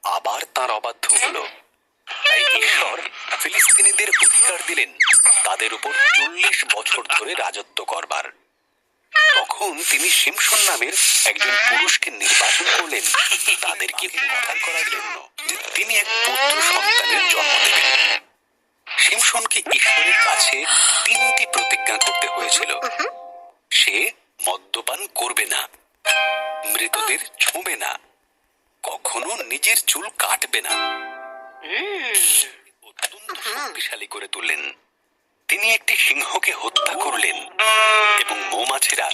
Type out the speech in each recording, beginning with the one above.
আবার তার অবাধ্য হলো। তাই ঈশ্বর ফিলিস্তিনিদের অধিকার দিলেন তাদের উপর 40 বছর ধরে রাজত্ব করবার। তখন তিনি শিমশন নামের একজন পুরুষকে নির্বাচন করলেন তাদেরকে উদ্ধার করার জন্য, যে তিনি এক পুত্র সন্তানের জন্ম দেবেন। শিমশনকে ঈশ্বরের কাছে 3টি প্রতিজ্ঞা করতে হয়েছিল। সে মদ্যপান করবে না, মৃতদের ছুঁবে না, কখনো নিজের চুল কাটবে না। অত্যন্ত শক্তিশালী করে তুললেন। তিনি একটি সিংহকে হত্যা করলেন এবং মৌমাছিরা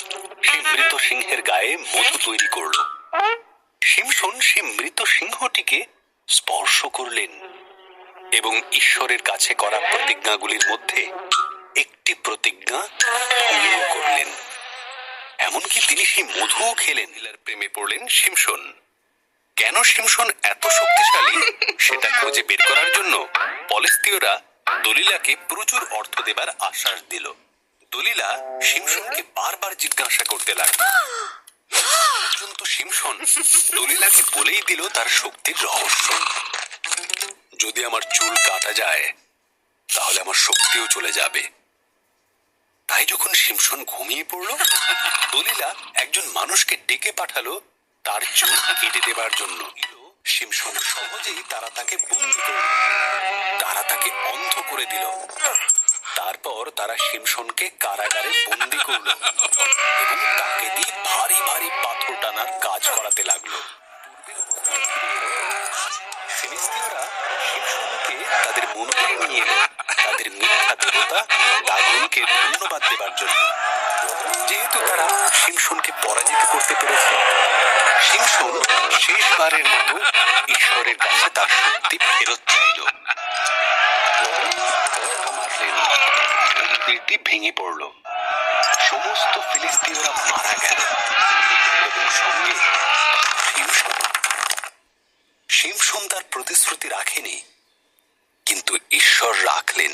সেই মৃত সিংহের গায়ে মধু তৈরি করল। শিমশন সেই মৃত সিংহটিকে স্পর্শ করলেন এবং ঈশ্বরের কাছে করা প্রতিজ্ঞাগুলির মধ্যে একটি প্রতিজ্ঞা ভঙ্গ করলেন। এমনকি তিনি সেই মধুও খেলেন। প্রেমে পড়লেন শিমশন। কেন শিমশন এত শক্তিশালী সেটা খুঁজে বের করার জন্য ফলিস্তীয়রা দলিলাকে প্রচুর অর্থ দেবার আশ্বাস দিল। দলিলা শিমশনকে বারবার জিজ্ঞাসা করতে লাগল। পর্যন্ত শিমশন দলিলাকে বলেই দিল তার শক্তির রহস্য। যদি আমার চুল কাটা যায় তাহলে আমার শক্তিও চলে যাবে। তাই যখন শিমশন ঘুমিয়ে পড়ল, দলিলা একজন মানুষকে ডেকে পাঠালো তার চুল কেটে দেবার জন্য। শিমশন সহজেই তারা তাকে বন্দী করল। তারা তাকে অন্ধ করে দিল। তারপর তারা শিমশনকে কারাগারে বন্দী করল এবং তাকে দিয়ে ভারী ভারী পাথর টানার কাজ করাতে লাগলো। ফিলিস্তিনরা শিমশনকে তাদের মন্দিরে নিয়ে এলো তাদের মিথ্যা দেবতা দাগনকে ধন্যবাদ দেবার জন্য। যেহেতু তারা শিমশনকে পরাজিত করতে পেরেছে, শিমশন শেষবারের মতো ঈশ্বরের কাছে তার শক্তি ফেরত চাইল। মন্দিরটি ভেঙে পড়ল, সমস্ত ফিলিস্তিনরা মারা গেল এবং সঙ্গে শিমশন তার প্রতিশ্রুতি রাখেনি, কিন্তু ঈশ্বর রাখলেন।